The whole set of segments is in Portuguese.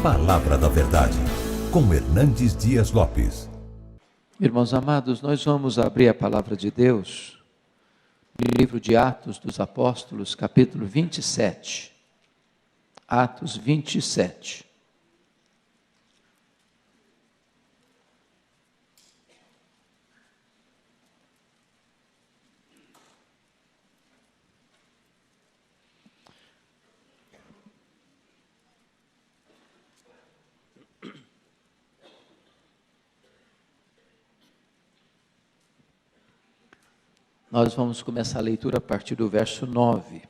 Palavra da Verdade, com Hernandes Dias Lopes. Irmãos amados, nós vamos abrir a Palavra de Deus no livro de Atos dos Apóstolos, capítulo 27. Atos 27. Nós vamos começar a leitura a partir do verso 9.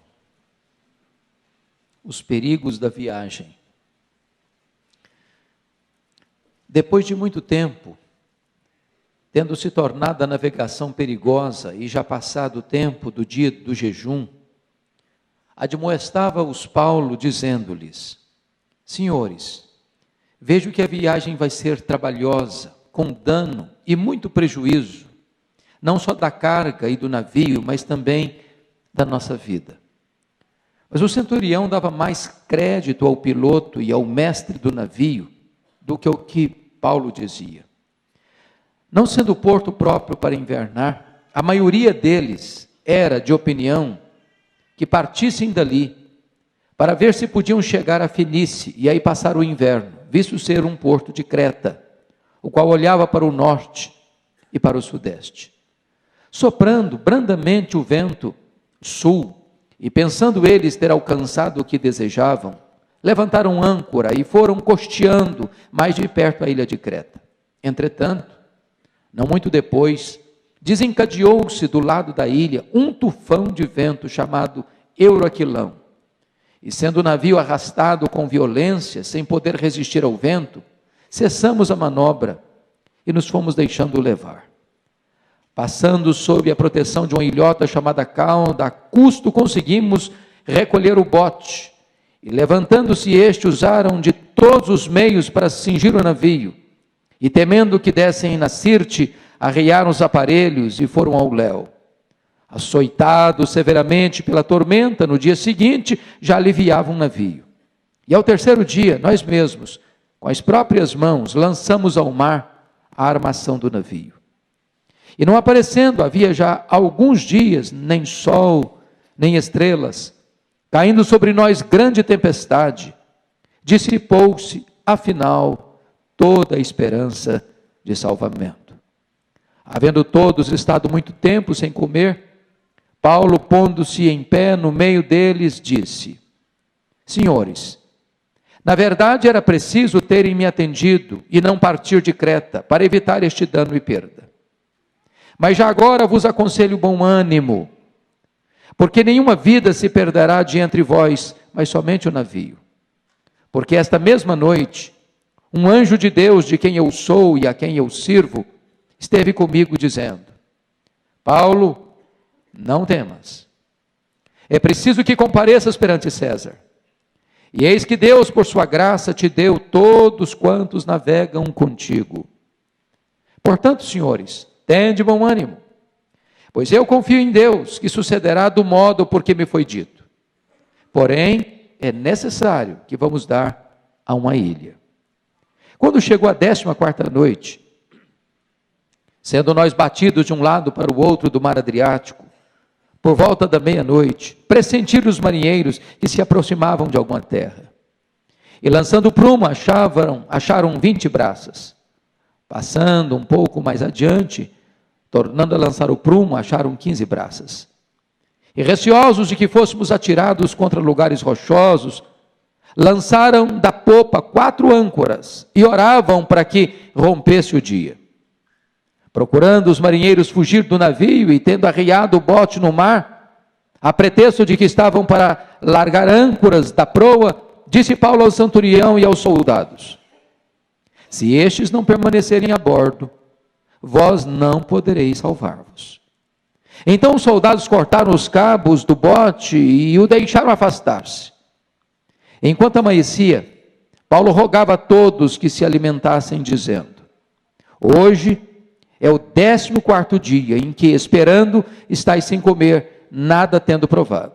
Os perigos da viagem. Depois de muito tempo, tendo se tornado a navegação perigosa e já passado o tempo do dia do jejum, admoestava-os Paulo, dizendo-lhes: Senhores, vejo que a viagem vai ser trabalhosa, com dano e muito prejuízo, não só da carga e do navio, mas também da nossa vida. Mas o centurião dava mais crédito ao piloto e ao mestre do navio do que o que Paulo dizia. Não sendo o porto próprio para invernar, a maioria deles era de opinião que partissem dali para ver se podiam chegar a Fenícia e aí passar o inverno, visto ser um porto de Creta, o qual olhava para o norte e para o sudeste. Soprando brandamente o vento sul, e pensando eles ter alcançado o que desejavam, levantaram âncora e foram costeando mais de perto a ilha de Creta. Entretanto, não muito depois, desencadeou-se do lado da ilha um tufão de vento chamado Euroquilão, e sendo o navio arrastado com violência, sem poder resistir ao vento, cessamos a manobra e nos fomos deixando levar. Passando sob a proteção de uma ilhota chamada Cauda, a custo conseguimos recolher o bote, e levantando-se este, usaram de todos os meios para cingir o navio, e temendo que dessem na Sirte, arriaram os aparelhos e foram ao léu. Açoitados severamente pela tormenta, no dia seguinte já aliviavam o navio. E ao terceiro dia, nós mesmos, com as próprias mãos, lançamos ao mar a armação do navio. E não aparecendo, havia já alguns dias, nem sol, nem estrelas, caindo sobre nós grande tempestade, dissipou-se, afinal, toda a esperança de salvamento. Havendo todos estado muito tempo sem comer, Paulo, pondo-se em pé no meio deles, disse: Senhores, na verdade era preciso terem me atendido e não partir de Creta, para evitar este dano e perda. Mas já agora vos aconselho bom ânimo, porque nenhuma vida se perderá de entre vós, mas somente o navio. Porque esta mesma noite, um anjo de Deus, de quem eu sou e a quem eu sirvo, esteve comigo dizendo: Paulo, não temas. É preciso que compareças perante César. E eis que Deus, por sua graça, te deu todos quantos navegam contigo. Portanto, senhores, tende bom ânimo, pois eu confio em Deus, que sucederá do modo por que me foi dito. Porém, é necessário que vamos dar a uma ilha. Quando chegou a 14ª noite, sendo nós batidos de um lado para o outro do mar Adriático, por volta da meia-noite, pressentiram os marinheiros que se aproximavam de alguma terra. E lançando o prumo, acharam 20 braças. Passando um pouco mais adiante, tornando a lançar o prumo, acharam 15 braças. E receosos de que fôssemos atirados contra lugares rochosos, lançaram da popa 4 âncoras e oravam para que rompesse o dia. Procurando os marinheiros fugir do navio e tendo arriado o bote no mar, a pretexto de que estavam para largar âncoras da proa, disse Paulo ao centurião e aos soldados: Se estes não permanecerem a bordo, vós não podereis salvar-vos. Então os soldados cortaram os cabos do bote e o deixaram afastar-se. Enquanto amanhecia, Paulo rogava a todos que se alimentassem, dizendo: Hoje é o 14º dia em que, esperando, estáis sem comer, nada tendo provado.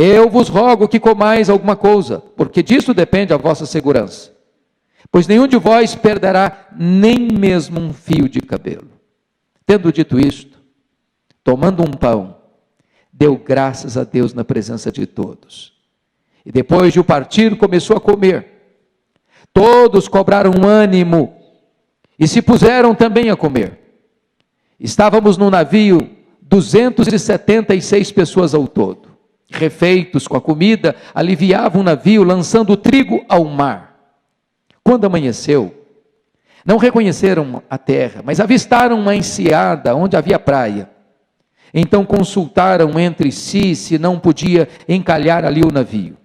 Eu vos rogo que comais alguma coisa, porque disso depende a vossa segurança. Pois nenhum de vós perderá nem mesmo um fio de cabelo. Tendo dito isto, tomando um pão, deu graças a Deus na presença de todos. E depois de o partir, começou a comer. Todos cobraram ânimo e se puseram também a comer. Estávamos no navio 276 pessoas ao todo. Refeitos com a comida, aliviavam o navio, lançando o trigo ao mar. Quando amanheceu, não reconheceram a terra, mas avistaram uma enseada onde havia praia. Então consultaram entre si se não podia encalhar ali o navio.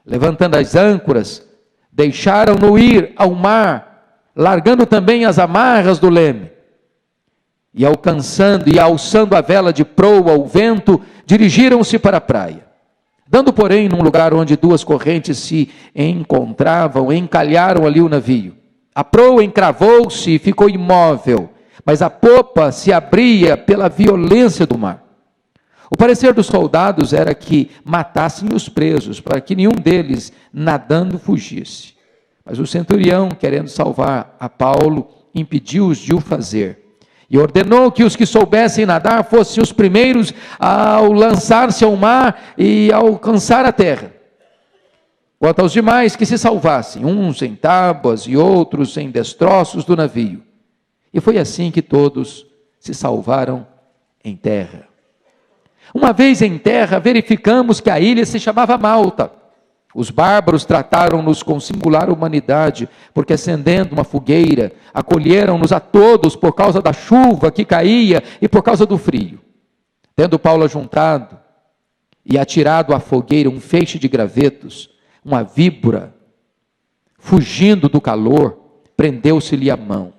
Levantando as âncoras, deixaram-no ir ao mar, largando também as amarras do leme. E alçando a vela de proa ao vento, dirigiram-se para a praia. Dando, porém, num lugar onde duas correntes se encontravam, encalharam ali o navio. A proa encravou-se e ficou imóvel, mas a popa se abria pela violência do mar. O parecer dos soldados era que matassem os presos, para que nenhum deles, nadando, fugisse. Mas o centurião, querendo salvar a Paulo, impediu-os de o fazer. E ordenou que os que soubessem nadar fossem os primeiros ao lançar-se ao mar e alcançar a terra. Quanto aos demais, que se salvassem, uns em tábuas e outros em destroços do navio. E foi assim que todos se salvaram em terra. Uma vez em terra, verificamos que a ilha se chamava Malta. Os bárbaros trataram-nos com singular humanidade, porque acendendo uma fogueira, acolheram-nos a todos por causa da chuva que caía e por causa do frio. Tendo Paulo ajuntado e atirado à fogueira um feixe de gravetos, uma víbora, fugindo do calor, prendeu-se-lhe a mão.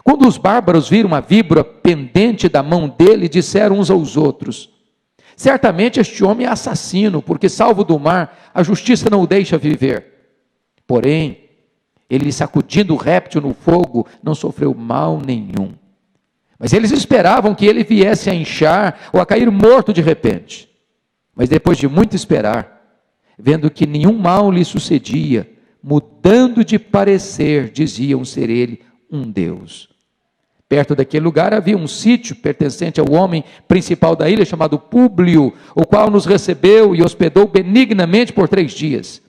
Quando os bárbaros viram a víbora pendente da mão dele, disseram uns aos outros: certamente este homem é assassino, porque salvo do mar, a justiça não o deixa viver. Porém, ele sacudindo o réptil no fogo, não sofreu mal nenhum. Mas eles esperavam que ele viesse a inchar ou a cair morto de repente. Mas depois de muito esperar, vendo que nenhum mal lhe sucedia, mudando de parecer, diziam ser ele um Deus. Perto daquele lugar havia um sítio pertencente ao homem principal da ilha, chamado Públio, o qual nos recebeu e hospedou benignamente por 3 dias.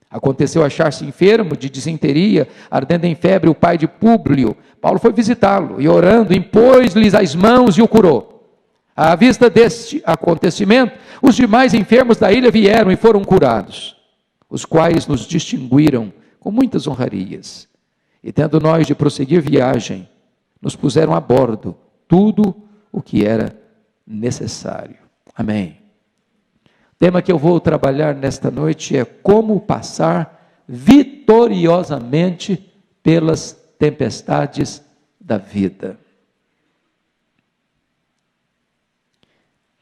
Aconteceu achar-se enfermo de disenteria, ardendo em febre o pai de Públio. Paulo foi visitá-lo e, orando, impôs-lhes as mãos e o curou. À vista deste acontecimento, os demais enfermos da ilha vieram e foram curados, os quais nos distinguiram com muitas honrarias. E tendo nós de prosseguir viagem, nos puseram a bordo tudo o que era necessário. Amém. O tema que eu vou trabalhar nesta noite é como passar vitoriosamente pelas tempestades da vida.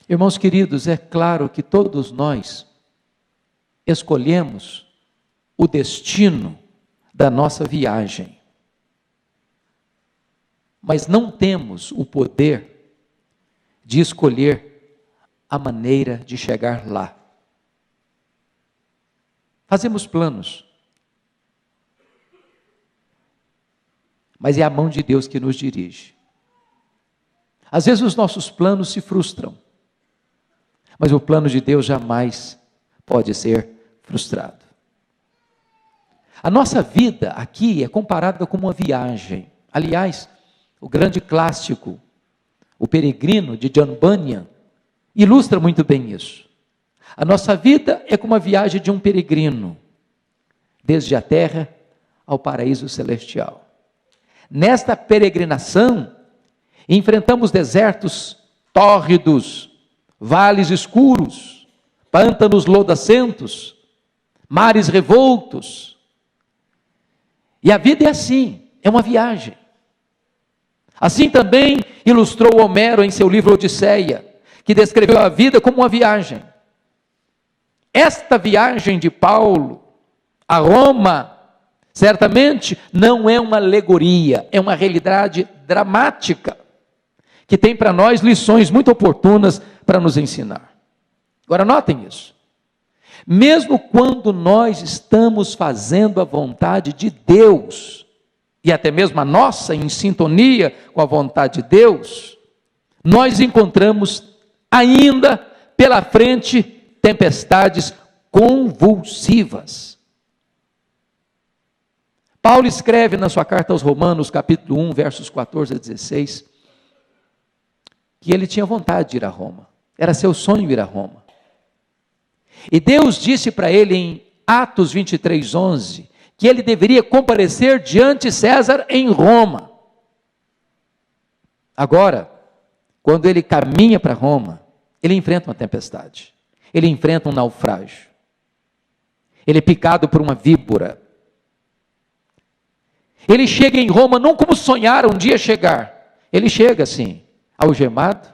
Irmãos queridos, é claro que todos nós escolhemos o destino da nossa viagem. Mas não temos o poder de escolher a maneira de chegar lá. Fazemos planos, mas é a mão de Deus que nos dirige. Às vezes os nossos planos se frustram, mas o plano de Deus jamais pode ser frustrado. A nossa vida aqui é comparada com uma viagem. Aliás, o grande clássico, O Peregrino, de John Bunyan, ilustra muito bem isso. A nossa vida é como a viagem de um peregrino, desde a terra ao paraíso celestial. Nesta peregrinação, enfrentamos desertos tórridos, vales escuros, pântanos lodacentos, mares revoltos. E a vida é assim, é uma viagem. Assim também ilustrou Homero em seu livro Odisseia, que descreveu a vida como uma viagem. Esta viagem de Paulo a Roma, certamente não é uma alegoria, é uma realidade dramática, que tem para nós lições muito oportunas para nos ensinar. Agora notem isso. Mesmo quando nós estamos fazendo a vontade de Deus, e até mesmo a nossa em sintonia com a vontade de Deus, nós encontramos ainda pela frente tempestades convulsivas. Paulo escreve na sua carta aos Romanos, capítulo 1, versos 14 a 16, que ele tinha vontade de ir a Roma, era seu sonho ir a Roma. E Deus disse para ele em Atos 23, 11, que ele deveria comparecer diante de César em Roma. Agora, quando ele caminha para Roma, ele enfrenta uma tempestade, ele enfrenta um naufrágio, ele é picado por uma víbora. Ele chega em Roma não como sonhara um dia chegar, ele chega assim, algemado,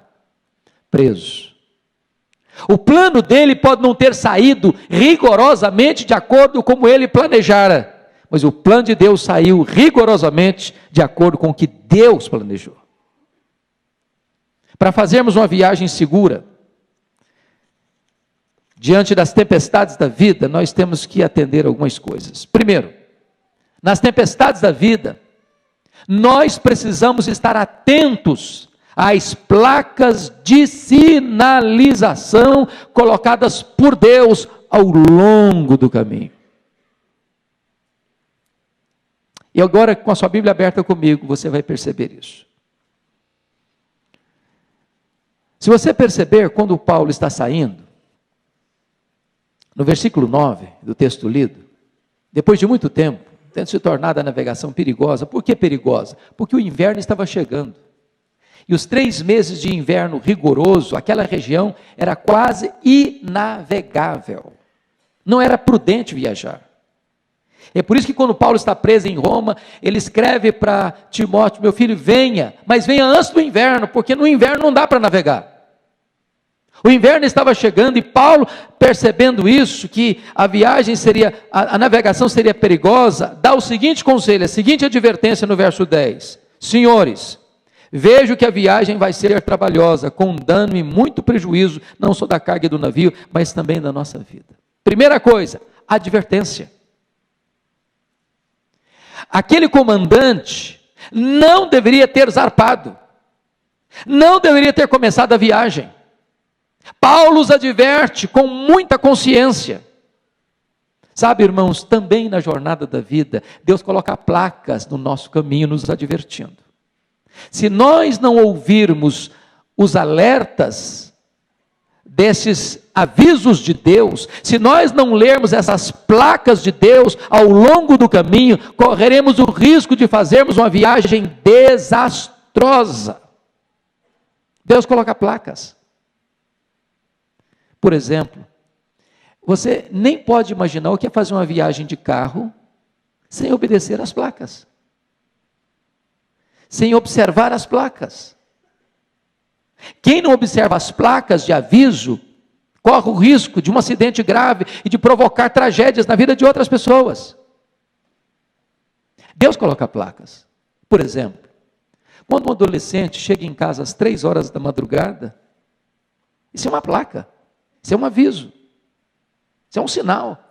preso. O plano dele pode não ter saído rigorosamente de acordo com como ele planejara, mas o plano de Deus saiu rigorosamente de acordo com o que Deus planejou. Para fazermos uma viagem segura, diante das tempestades da vida, nós temos que atender algumas coisas. Primeiro, nas tempestades da vida, nós precisamos estar atentos às placas de sinalização colocadas por Deus ao longo do caminho. E agora, com a sua Bíblia aberta comigo, você vai perceber isso. Se você perceber, quando Paulo está saindo, no versículo 9 do texto lido, depois de muito tempo, tendo se tornado a navegação perigosa. Por que perigosa? Porque o inverno estava chegando. E os 3 meses de inverno rigoroso, aquela região era quase inavegável. Não era prudente viajar. É por isso que quando Paulo está preso em Roma, ele escreve para Timóteo: meu filho, venha, mas venha antes do inverno, porque no inverno não dá para navegar. O inverno estava chegando e Paulo, percebendo isso, que a viagem seria, a navegação seria perigosa, dá o seguinte conselho, a seguinte advertência no verso 10. Senhores, vejo que a viagem vai ser trabalhosa, com dano e muito prejuízo, não só da carga do navio, mas também da nossa vida. Primeira coisa, advertência. Aquele comandante não deveria ter zarpado, não deveria ter começado a viagem. Paulo os adverte com muita consciência. Sabe, irmãos, também na jornada da vida, Deus coloca placas no nosso caminho, nos advertindo. Se nós não ouvirmos os alertas desses avisos de Deus, se nós não lermos essas placas de Deus ao longo do caminho, correremos o risco de fazermos uma viagem desastrosa. Deus coloca placas. Por exemplo, você nem pode imaginar o que é fazer uma viagem de carro sem obedecer às placas, sem observar as placas. Quem não observa as placas de aviso, corre o risco de um acidente grave e de provocar tragédias na vida de outras pessoas. Deus coloca placas. Por exemplo, quando um adolescente chega em casa às 3 horas da madrugada, isso é uma placa. Isso é um aviso, isso é um sinal.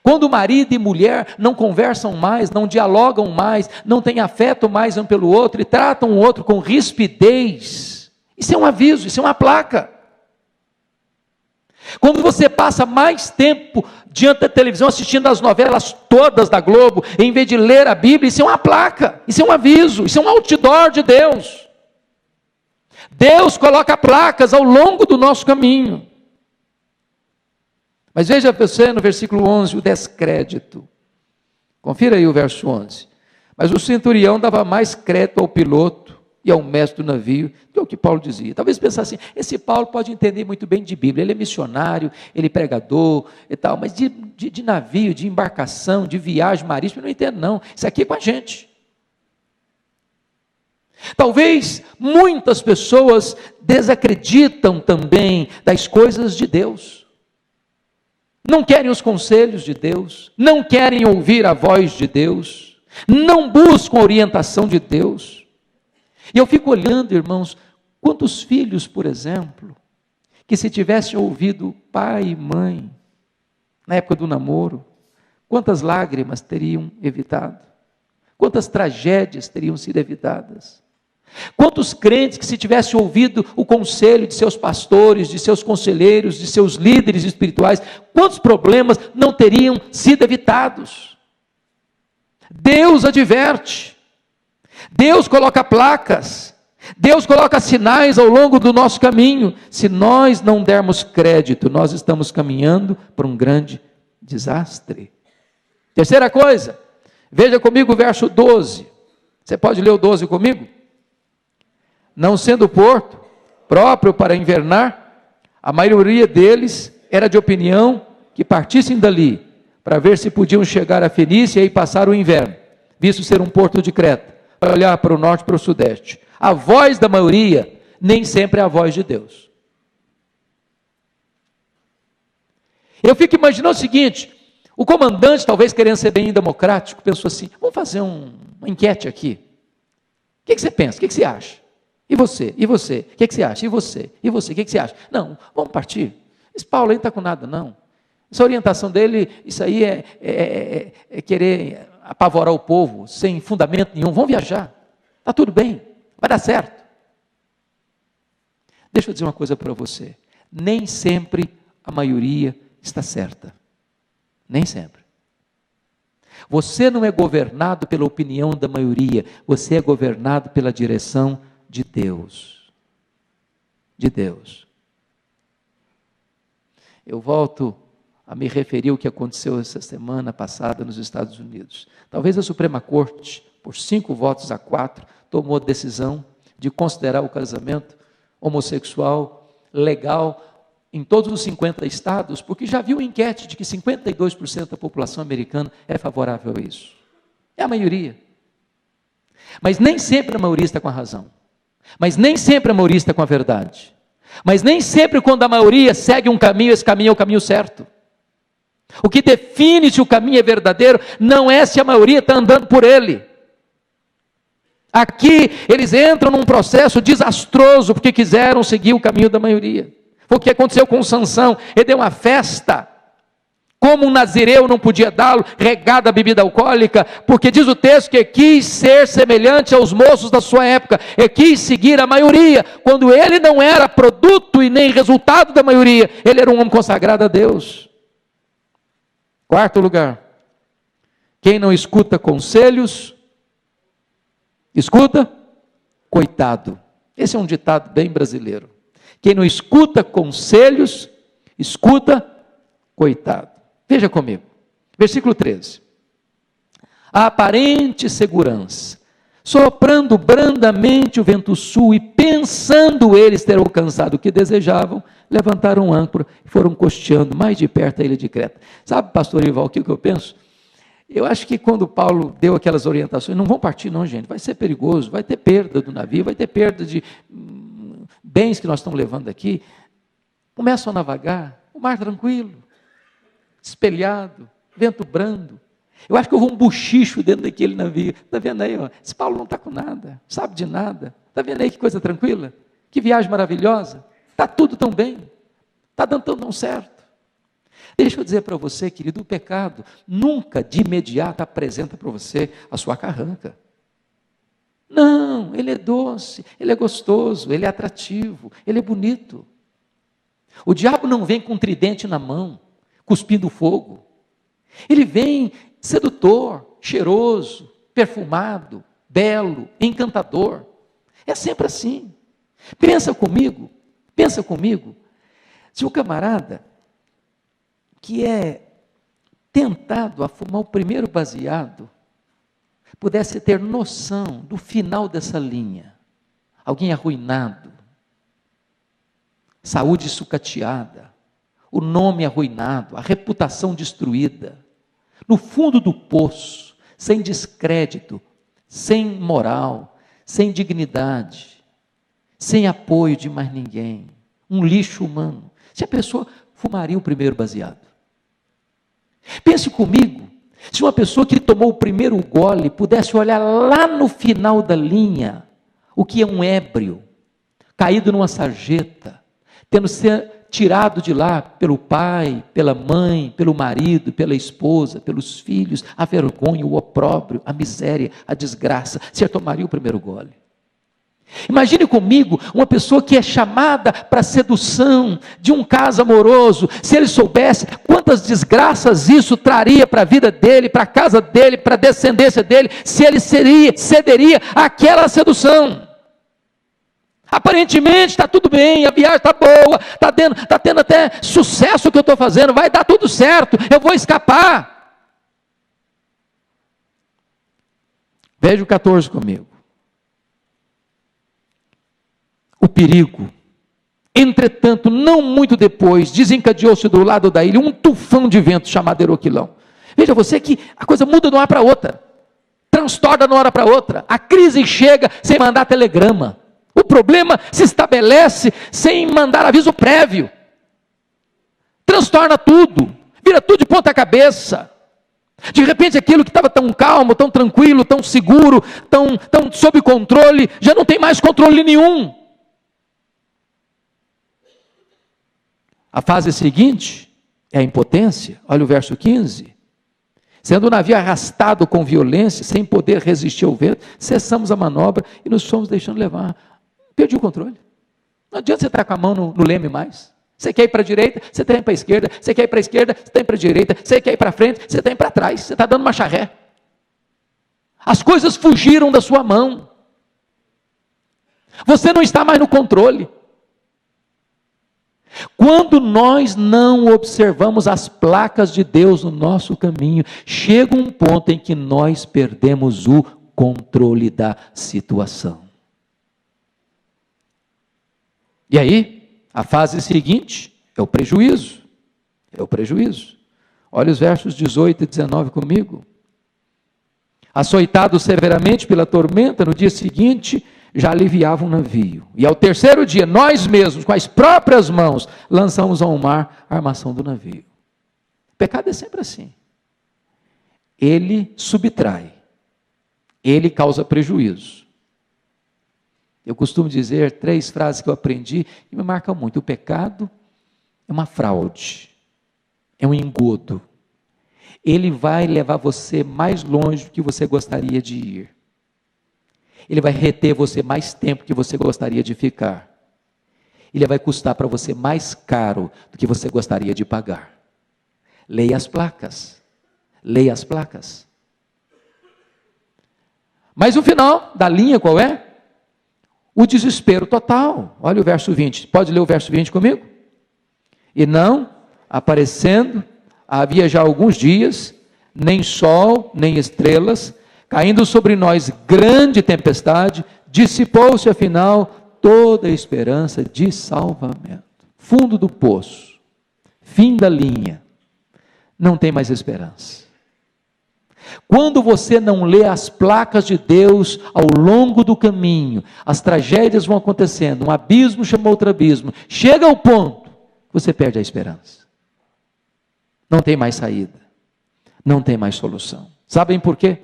Quando marido e mulher não conversam mais, não dialogam mais, não têm afeto mais um pelo outro e tratam o outro com rispidez, isso é um aviso, isso é uma placa. Quando você passa mais tempo diante da televisão assistindo as novelas todas da Globo, em vez de ler a Bíblia, isso é uma placa, isso é um aviso, isso é um outdoor de Deus. Deus coloca placas ao longo do nosso caminho. Mas veja você no versículo 11, o descrédito. Confira aí o verso 11. Mas o centurião dava mais crédito ao piloto e ao mestre do navio do que o que Paulo dizia. Talvez pensasse assim, esse Paulo pode entender muito bem de Bíblia, ele é missionário, ele é pregador e tal, mas de navio, de embarcação, de viagem marítima, eu não entendo não. Isso aqui é com a gente. Talvez muitas pessoas desacreditam também das coisas de Deus, não querem os conselhos de Deus, não querem ouvir a voz de Deus, não buscam a orientação de Deus. E eu fico olhando, irmãos, quantos filhos, por exemplo, que se tivesse ouvido pai e mãe, na época do namoro, quantas lágrimas teriam evitado? Quantas tragédias teriam sido evitadas? Quantos crentes que se tivessem ouvido o conselho de seus pastores, de seus conselheiros, de seus líderes espirituais, quantos problemas não teriam sido evitados? Deus adverte, Deus coloca placas, Deus coloca sinais ao longo do nosso caminho. Se nós não dermos crédito, nós estamos caminhando para um grande desastre. Terceira coisa, veja comigo o verso 12. Você pode ler o 12 comigo? Não sendo porto próprio para invernar, a maioria deles era de opinião que partissem dali, para ver se podiam chegar a Fenícia e passar o inverno, visto ser um porto de Creta, para olhar para o norte e para o sudeste. A voz da maioria nem sempre é a voz de Deus. Eu fico imaginando o seguinte: o comandante, talvez querendo ser bem democrático, pensou assim: vamos fazer uma enquete aqui. O que você pensa? O que você acha? E você? E você? O que você acha? E você? E você? O que você acha? Não, vamos partir. Esse Paulo aí não está com nada, não. Essa orientação dele, isso aí é querer apavorar o povo, sem fundamento nenhum. Vamos viajar. Está tudo bem. Vai dar certo. Deixa eu dizer uma coisa para você. Nem sempre a maioria está certa. Nem sempre. Você não é governado pela opinião da maioria. Você é governado pela direção de Deus. De Deus. Eu volto a me referir ao que aconteceu essa semana passada nos Estados Unidos. Talvez a Suprema Corte, por 5-4, tomou a decisão de considerar o casamento homossexual legal em todos os 50 estados, porque já viu enquete de que 52% da população americana é favorável a isso. É a maioria. Mas nem sempre a maioria está com a razão. Mas nem sempre a maioria está com a verdade. Mas nem sempre quando a maioria segue um caminho, esse caminho é o caminho certo. O que define se o caminho é verdadeiro não é se a maioria está andando por ele. Aqui eles entram num processo desastroso porque quiseram seguir o caminho da maioria. Foi o que aconteceu com Sansão. Ele deu uma festa, como um nazireu não podia dá-lo, regado a bebida alcoólica, porque diz o texto que quis ser semelhante aos moços da sua época, e quis seguir a maioria, quando ele não era produto e nem resultado da maioria, ele era um homem consagrado a Deus. Quarto lugar, quem não escuta conselhos, escuta, coitado. Esse é um ditado bem brasileiro. Quem não escuta conselhos, escuta, coitado. Veja comigo, versículo 13. A aparente segurança, soprando brandamente o vento sul e pensando eles ter alcançado o que desejavam, levantaram âncora e foram costeando mais de perto a ilha de Creta. Sabe, pastor Ival, o que eu penso? Eu acho que quando Paulo deu aquelas orientações, não vão partir não, gente, vai ser perigoso, vai ter perda do navio, vai ter perda de bens que nós estamos levando aqui. Começam a navegar, o mar tranquilo, espelhado, vento brando. Eu acho que houve um bochicho dentro daquele navio. Está vendo aí? Ó? Esse Paulo não está com nada, sabe de nada. Está vendo aí que coisa tranquila? Que viagem maravilhosa. Está tudo tão bem. Está dando tão certo. Deixa eu dizer para você, querido, o pecado nunca de imediato apresenta para você a sua carranca. Não, ele é doce, ele é gostoso, ele é atrativo, ele é bonito. O diabo não vem com um tridente na mão, cuspindo fogo. Ele vem sedutor, cheiroso, perfumado, belo, encantador. É sempre assim. Pensa comigo, se o camarada que é tentado a fumar o primeiro baseado pudesse ter noção do final dessa linha, alguém arruinado, saúde sucateada, o nome arruinado, a reputação destruída, no fundo do poço, sem descrédito, sem moral, sem dignidade, sem apoio de mais ninguém, um lixo humano. Se a pessoa fumaria o primeiro baseado. Pense comigo, se uma pessoa que tomou o primeiro gole pudesse olhar lá no final da linha, o que é um ébrio, caído numa sarjeta, tirado de lá pelo pai, pela mãe, pelo marido, pela esposa, pelos filhos, a vergonha, o opróbrio, a miséria, a desgraça, você tomaria o primeiro gole. Imagine comigo uma pessoa que é chamada para a sedução de um caso amoroso. Se ele soubesse quantas desgraças isso traria para a vida dele, para a casa dele, para a descendência dele, se ele cederia àquela sedução. Aparentemente está tudo bem, a viagem está boa, está tendo até sucesso o que eu estou fazendo, vai dar tudo certo, eu vou escapar. Veja o 14 comigo. O perigo. Entretanto, não muito depois, desencadeou-se do lado da ilha um tufão de vento chamado Eroquilão. Veja você que a coisa muda de uma hora para outra, transtorna de uma hora para outra, a crise chega sem mandar telegrama, o problema se estabelece sem mandar aviso prévio, transtorna tudo, vira tudo de ponta cabeça. De repente aquilo que estava tão calmo, tão tranquilo, tão seguro, tão sob controle, já não tem mais controle nenhum. A fase seguinte é a impotência. Olha o verso 15. Sendo o navio arrastado com violência, sem poder resistir ao vento, cessamos a manobra e nos fomos deixando levar. Perdi o controle. Não adianta você estar com a mão no leme mais. Você quer ir para a direita, você está indo para a esquerda. Você quer ir para a esquerda, você está indo para a direita. Você quer ir para frente, você está indo para trás. Você está dando uma charré. As coisas fugiram da sua mão. Você não está mais no controle. Quando nós não observamos as placas de Deus no nosso caminho, chega um ponto em que nós perdemos o controle da situação. E aí, a fase seguinte é o prejuízo. É o prejuízo. Olha os versos 18 e 19 comigo. Açoitado severamente pela tormenta, no dia seguinte já aliviava o navio. E ao terceiro dia, nós mesmos, com as próprias mãos, lançamos ao mar a armação do navio. O pecado é sempre assim. Ele subtrai. Ele causa prejuízo. Eu costumo dizer 3 frases que eu aprendi e me marcam muito. O pecado é uma fraude. É um engodo. Ele vai levar você mais longe do que você gostaria de ir. Ele vai reter você mais tempo que você gostaria de ficar. Ele vai custar para você mais caro do que você gostaria de pagar. Leia as placas. Leia as placas. Mas o final da linha qual é? O desespero total. Olha o verso 20. Pode ler o verso 20 comigo? E não, aparecendo, havia já alguns dias, nem sol, nem estrelas, caindo sobre nós grande tempestade, dissipou-se afinal toda a esperança de salvamento. Fundo do poço, fim da linha, não tem mais esperança. Quando você não lê as placas de Deus ao longo do caminho, as tragédias vão acontecendo, um abismo chama outro abismo, chega ao ponto que você perde a esperança. Não tem mais saída, não tem mais solução. Sabem por quê?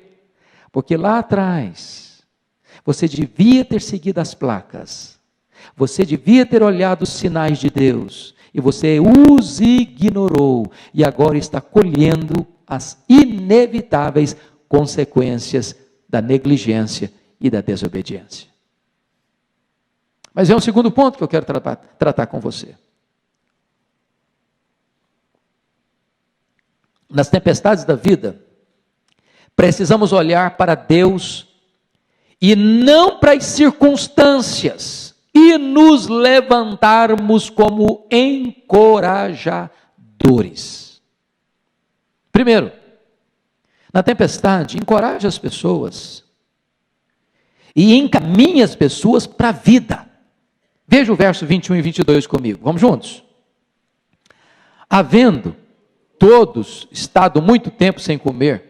Porque lá atrás, você devia ter seguido as placas, você devia ter olhado os sinais de Deus, e você os ignorou, e agora está colhendo as inevitáveis consequências da negligência e da desobediência. Mas é um segundo ponto que eu quero tratar com você. Nas tempestades da vida, precisamos olhar para Deus e não para as circunstâncias e nos levantarmos como encorajadores. Primeiro, na tempestade, encoraje as pessoas e encaminhe as pessoas para a vida. Veja o verso 21 e 22 comigo, vamos juntos? Havendo todos estado muito tempo sem comer,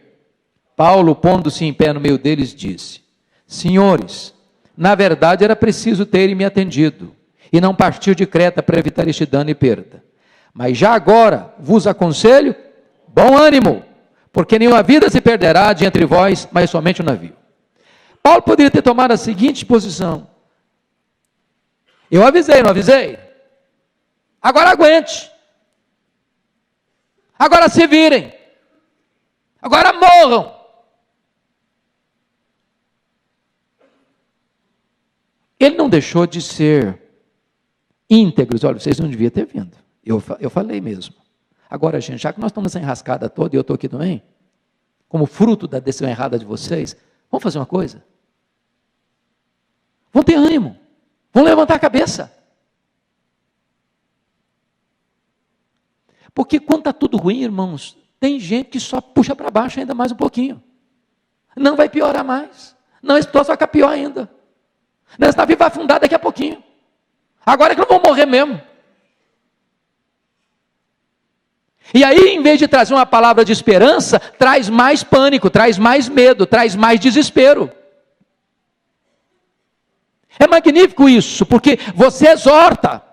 Paulo, pondo-se em pé no meio deles, disse: Senhores, na verdade era preciso terem me atendido, e não partir de Creta para evitar este dano e perda. Mas já agora vos aconselho, bom ânimo, porque nenhuma vida se perderá de entre vós, mas somente o navio. Paulo poderia ter tomado a seguinte posição: eu avisei, não avisei? Agora aguente. Agora se virem. Agora morram. Ele não deixou de ser íntegro. Olha, vocês não deviam ter vindo. Eu falei mesmo. Agora, gente, já que nós estamos nessa enrascada toda e eu estou aqui também, como fruto da decisão errada de vocês, vamos fazer uma coisa? Vão ter ânimo. Vão levantar a cabeça. Porque quando está tudo ruim, irmãos, tem gente que só puxa para baixo ainda mais um pouquinho. Não vai piorar mais. Não, esse troço vai ficar pior ainda. Esse navio vai afundar daqui a pouquinho. Agora é que não vão morrer mesmo. E aí, em vez de trazer uma palavra de esperança, traz mais pânico, traz mais medo, traz mais desespero. É magnífico isso, porque você exorta.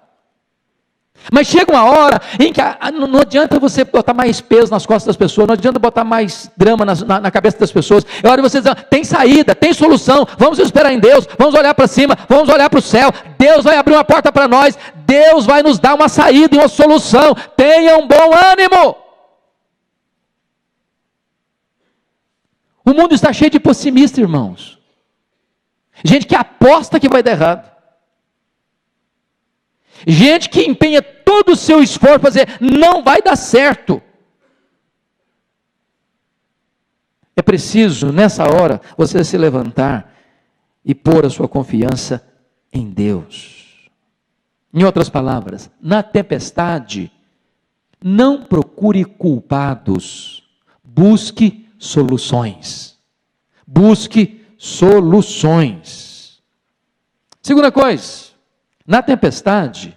Mas chega uma hora em que não adianta você botar mais peso nas costas das pessoas, não adianta botar mais drama na cabeça das pessoas. É hora de você dizer, tem saída, tem solução, vamos esperar em Deus, vamos olhar para cima, vamos olhar para o céu, Deus vai abrir uma porta para nós, Deus vai nos dar uma saída e uma solução, tenha um bom ânimo. O mundo está cheio de pessimistas, irmãos. Gente que aposta que vai dar errado. Gente que empenha todo o seu esforço para dizer, não vai dar certo. É preciso, nessa hora, você se levantar e pôr a sua confiança em Deus. Em outras palavras, na tempestade, não procure culpados, busque soluções. Busque soluções. Segunda coisa, na tempestade,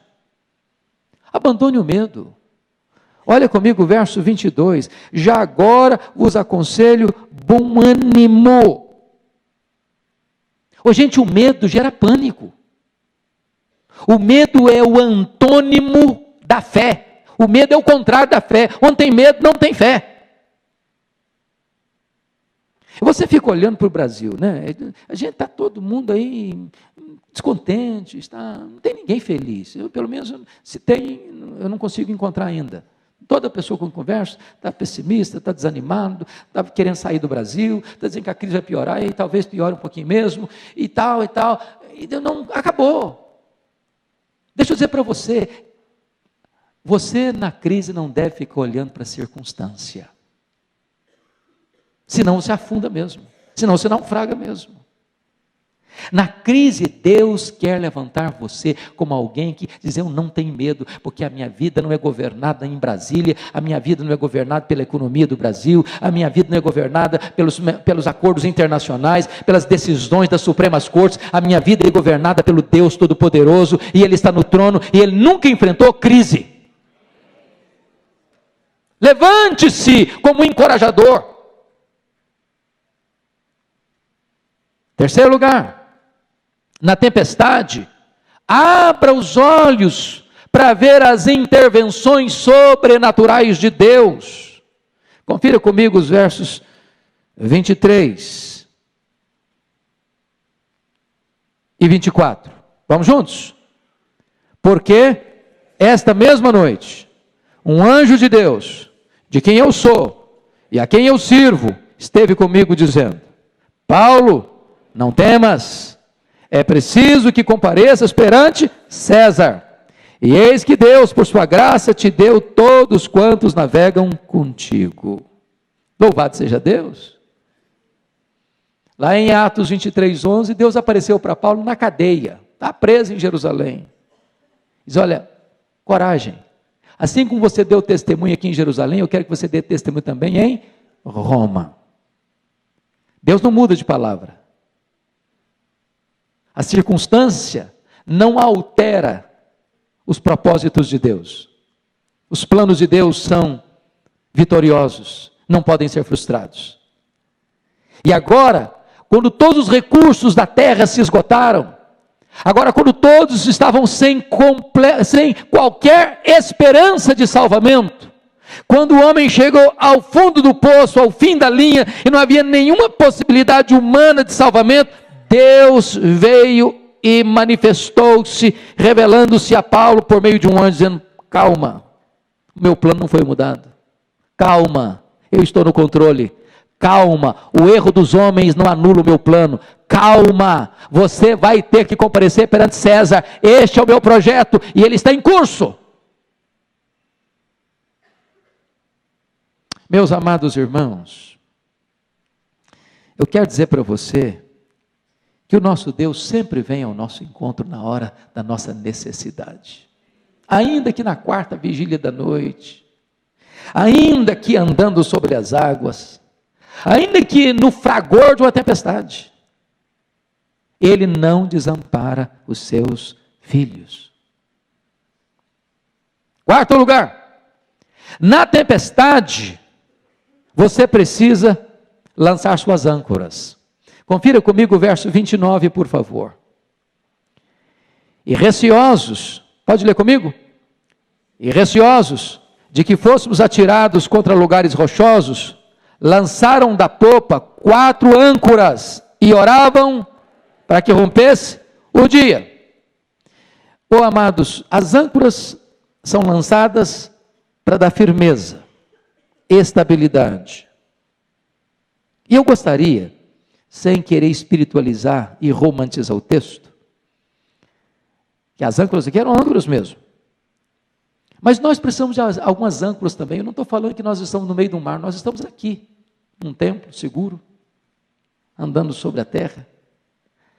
abandone o medo. Olha comigo o verso 22. Já agora vos aconselho bom ânimo. Gente, o medo gera pânico. O medo é o antônimo da fé. O medo é o contrário da fé. Onde tem medo, não tem fé. Você fica olhando para o Brasil, né? A gente está todo mundo aí descontente, não tem ninguém feliz. Eu, pelo menos, se tem, eu não consigo encontrar ainda. Toda pessoa com que eu converso está pessimista, está desanimado, está querendo sair do Brasil, está dizendo que a crise vai piorar, e talvez piore um pouquinho mesmo, e tal, e não, acabou. Deixa eu dizer para você, você na crise não deve ficar olhando para a circunstância. Senão você afunda mesmo, senão você naufraga mesmo. Na crise, Deus quer levantar você como alguém que diz, eu não tenho medo, porque a minha vida não é governada em Brasília, a minha vida não é governada pela economia do Brasil, a minha vida não é governada pelos acordos internacionais, pelas decisões das Supremas Cortes, a minha vida é governada pelo Deus Todo-Poderoso, e Ele está no trono, e Ele nunca enfrentou crise. Levante-se como encorajador. Terceiro lugar, na tempestade, abra os olhos para ver as intervenções sobrenaturais de Deus. Confira comigo os versos 23 e 24. Vamos juntos? Porque esta mesma noite, um anjo de Deus, de quem eu sou e a quem eu sirvo, esteve comigo dizendo, Paulo, não temas, é preciso que compareças perante César. E eis que Deus, por sua graça, te deu todos quantos navegam contigo. Louvado seja Deus. Lá em Atos 23:11, Deus apareceu para Paulo na cadeia, está preso em Jerusalém. Diz, olha, coragem. Assim como você deu testemunho aqui em Jerusalém, eu quero que você dê testemunho também em Roma. Deus não muda de palavra. A circunstância não altera os propósitos de Deus. Os planos de Deus são vitoriosos, não podem ser frustrados. E agora, quando todos os recursos da terra se esgotaram, agora quando todos estavam sem qualquer esperança de salvamento, quando o homem chegou ao fundo do poço, ao fim da linha, e não havia nenhuma possibilidade humana de salvamento, Deus veio e manifestou-se, revelando-se a Paulo por meio de um anjo, dizendo, calma, o meu plano não foi mudado. Calma, eu estou no controle. Calma, o erro dos homens não anula o meu plano. Calma, você vai ter que comparecer perante César. Este é o meu projeto e ele está em curso. Meus amados irmãos, eu quero dizer para você que o nosso Deus sempre vem ao nosso encontro na hora da nossa necessidade. Ainda que na quarta vigília da noite, ainda que andando sobre as águas, ainda que no fragor de uma tempestade, Ele não desampara os seus filhos. Quarto lugar, na tempestade, você precisa lançar suas âncoras. Confira comigo o verso 29, por favor. E receosos, pode ler comigo? E receosos de que fôssemos atirados contra lugares rochosos, lançaram da popa 4 âncoras e oravam para que rompesse o dia. Oh, amados, as âncoras são lançadas para dar firmeza, estabilidade. E eu gostaria, sem querer espiritualizar e romantizar o texto, que as âncoras aqui eram âncoras mesmo. Mas nós precisamos de algumas âncoras também. Eu não estou falando que nós estamos no meio do mar, nós estamos aqui, num templo seguro, andando sobre a terra.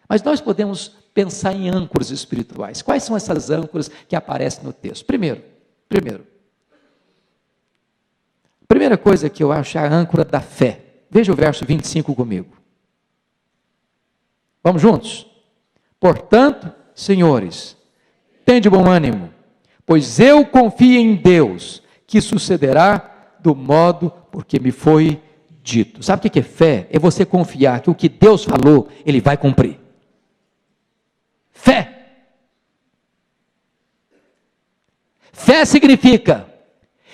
Mas nós podemos pensar em âncoras espirituais. Quais são essas âncoras que aparecem no texto? Primeira coisa que eu acho é a âncora da fé. Veja o verso 25 comigo. Vamos juntos? Portanto, senhores, tende bom ânimo, pois eu confio em Deus, que sucederá do modo porque me foi dito. Sabe o que é fé? É você confiar que o que Deus falou, Ele vai cumprir. Fé. Fé significa,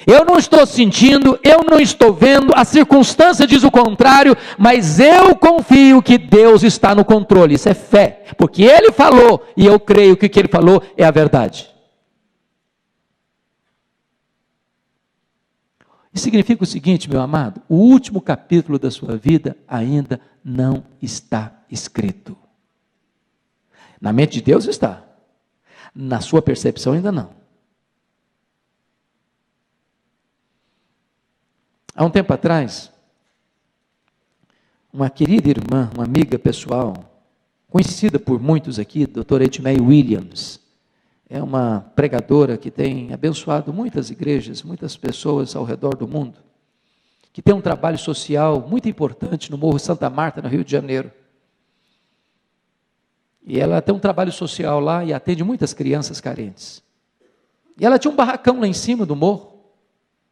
eu não estou sentindo, eu não estou vendo, a circunstância diz o contrário, mas eu confio que Deus está no controle. Isso é fé, porque Ele falou e eu creio que o que Ele falou é a verdade. Isso significa o seguinte, meu amado, o último capítulo da sua vida ainda não está escrito. Na mente de Deus está, na sua percepção ainda não. Há um tempo atrás, uma querida irmã, uma amiga pessoal, conhecida por muitos aqui, doutora Edmei Williams, é uma pregadora que tem abençoado muitas igrejas, muitas pessoas ao redor do mundo, que tem um trabalho social muito importante no Morro Santa Marta, no Rio de Janeiro. E ela tem um trabalho social lá e atende muitas crianças carentes. E ela tinha um barracão lá em cima do morro,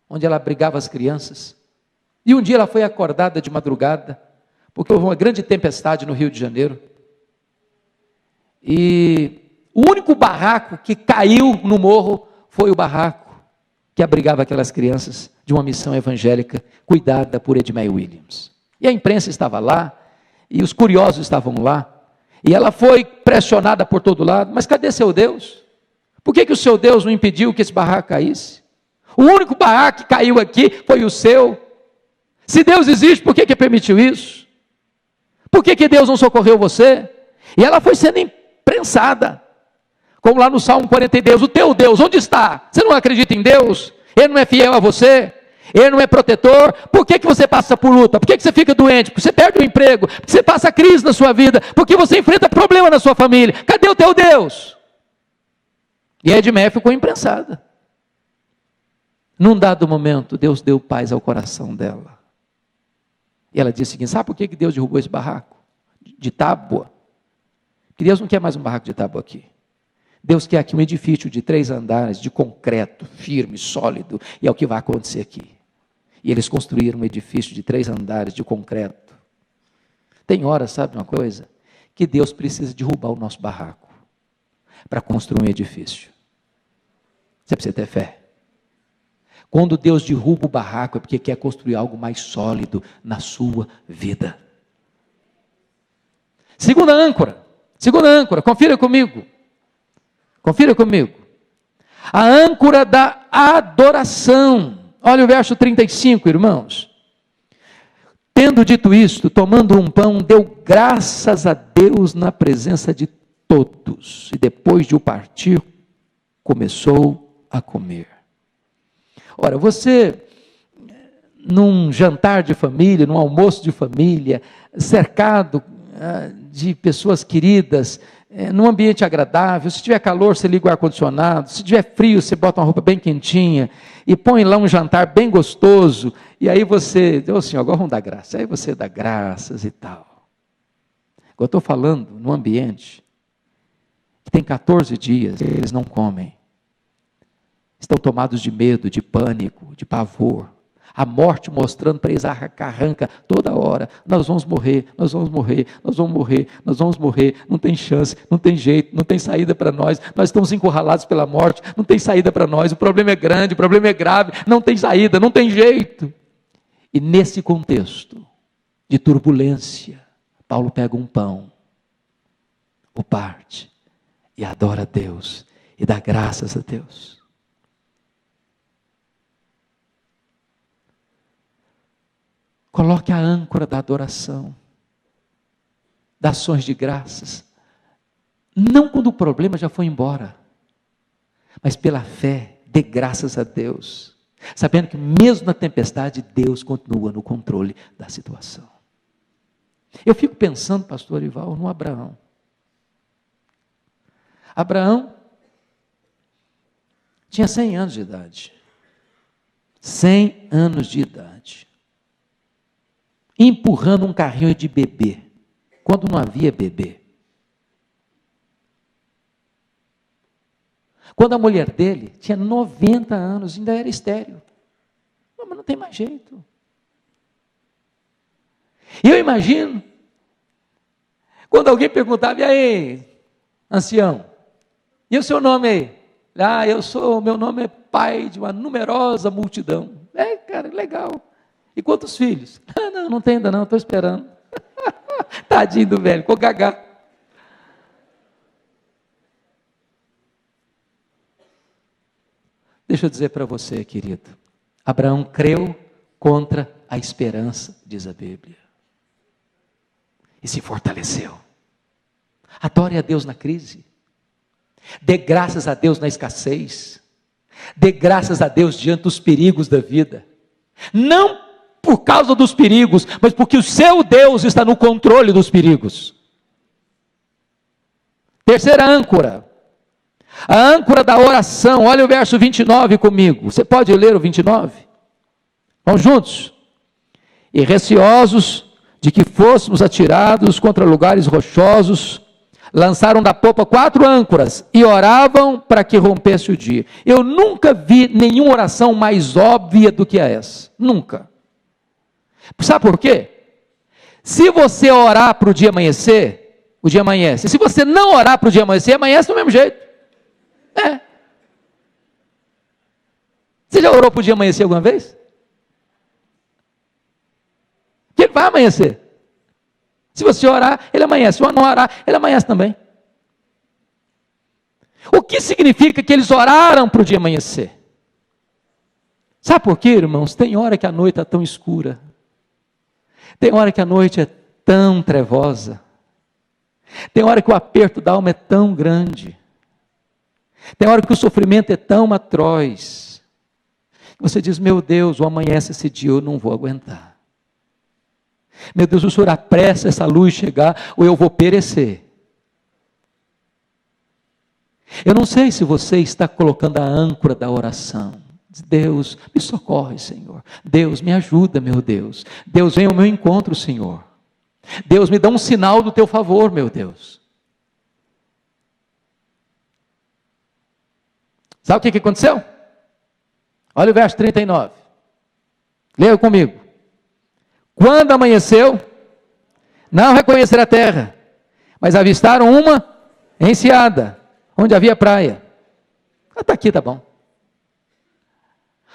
onde ela abrigava as crianças. E um dia ela foi acordada de madrugada, porque houve uma grande tempestade no Rio de Janeiro. E o único barraco que caiu no morro foi o barraco que abrigava aquelas crianças de uma missão evangélica cuidada por Edmei Williams. E a imprensa estava lá, e os curiosos estavam lá, e ela foi pressionada por todo lado. Mas cadê seu Deus? Por que o seu Deus não impediu que esse barraco caísse? O único barraco que caiu aqui foi o seu. Se Deus existe, por que permitiu isso? Por que Deus não socorreu você? E ela foi sendo imprensada. Como lá no Salmo 42, o teu Deus, onde está? Você não acredita em Deus? Ele não é fiel a você? Ele não é protetor? Por que você passa por luta? Por que você fica doente? Porque você perde o emprego? Porque você passa crise na sua vida? Porque você enfrenta problema na sua família? Cadê o teu Deus? E a Edmé ficou imprensada. Num dado momento, Deus deu paz ao coração dela. E ela disse o seguinte, sabe por que Deus derrubou esse barraco? De tábua. Porque Deus não quer mais um barraco de tábua aqui. Deus quer aqui um edifício de 3 andares, de concreto, firme, sólido. E é o que vai acontecer aqui. E eles construíram um edifício de 3 andares, de concreto. Tem horas, sabe uma coisa? Que Deus precisa derrubar o nosso barraco para construir um edifício. Você precisa ter fé. Quando Deus derruba o barraco é porque quer construir algo mais sólido na sua vida. Segunda âncora, confira comigo. A âncora da adoração. Olha o verso 35, irmãos. Tendo dito isto, tomando um pão, deu graças a Deus na presença de todos. E depois de o partir, começou a comer. Ora, você, num jantar de família, num almoço de família, cercado de pessoas queridas, num ambiente agradável, se tiver calor, você liga o ar-condicionado, se tiver frio, você bota uma roupa bem quentinha, e põe lá um jantar bem gostoso, e aí você, Senhor, agora vamos dar graça, aí você dá graças e tal. Eu estou falando num ambiente que tem 14 dias, eles não comem, estão tomados de medo, de pânico, de pavor, a morte mostrando para eles arranca toda hora, nós vamos morrer, nós vamos morrer, nós vamos morrer, nós vamos morrer, não tem chance, não tem jeito, não tem saída para nós estamos encurralados pela morte, não tem saída para nós, o problema é grande, o problema é grave, não tem saída, não tem jeito. E nesse contexto de turbulência, Paulo pega um pão, o parte e adora a Deus e dá graças a Deus. Coloque a âncora da adoração, das ações de graças, não quando o problema já foi embora, mas pela fé, dê graças a Deus, sabendo que mesmo na tempestade, Deus continua no controle da situação. Eu fico pensando, pastor Ival, no Abraão. Abraão tinha 100 anos de idade, 100 anos de idade, empurrando um carrinho de bebê, quando não havia bebê. Quando a mulher dele tinha 90 anos, ainda era estéril. Mas não tem mais jeito. E eu imagino, quando alguém perguntava, e aí, ancião, e o seu nome aí? Meu nome é pai de uma numerosa multidão. Cara, legal. E quantos filhos? Não tem ainda não, estou esperando. Tadinho do velho, ficou gagá. Deixa eu dizer para você, querido. Abraão creu contra a esperança, diz a Bíblia. E se fortaleceu. Adore a Deus na crise. Dê graças a Deus na escassez. Dê graças a Deus diante dos perigos da vida. Não por causa dos perigos, mas porque o seu Deus está no controle dos perigos. Terceira âncora, a âncora da oração. Olha o verso 29 comigo, você pode ler o 29? Vamos juntos? E receosos de que fôssemos atirados contra lugares rochosos, lançaram da popa 4 âncoras e oravam para que rompesse o dia. Eu nunca vi nenhuma oração mais óbvia do que essa, nunca. Sabe por quê? Se você orar para o dia amanhecer, o dia amanhece. Se você não orar para o dia amanhecer, amanhece do mesmo jeito. Você já orou para o dia amanhecer alguma vez? Que ele vai amanhecer. Se você orar, ele amanhece. Se você não orar, ele amanhece também. O que significa que eles oraram para o dia amanhecer? Sabe por quê, irmãos? Tem hora que a noite está tão escura. Tem hora que a noite é tão trevosa. Tem hora que o aperto da alma é tão grande. Tem hora que o sofrimento é tão atroz. Você diz, meu Deus, ou amanhece esse dia, eu não vou aguentar. Meu Deus, o Senhor apressa essa luz chegar, ou eu vou perecer. Eu não sei se você está colocando a âncora da oração. Deus, me socorre, Senhor. Deus, me ajuda, meu Deus. Deus, vem ao meu encontro, Senhor. Deus, me dá um sinal do teu favor, meu Deus. Sabe o que aconteceu? Olha o verso 39. Leia comigo. Quando amanheceu, não reconheceram a terra, mas avistaram uma enseada, onde havia praia. Está aqui, tá bom.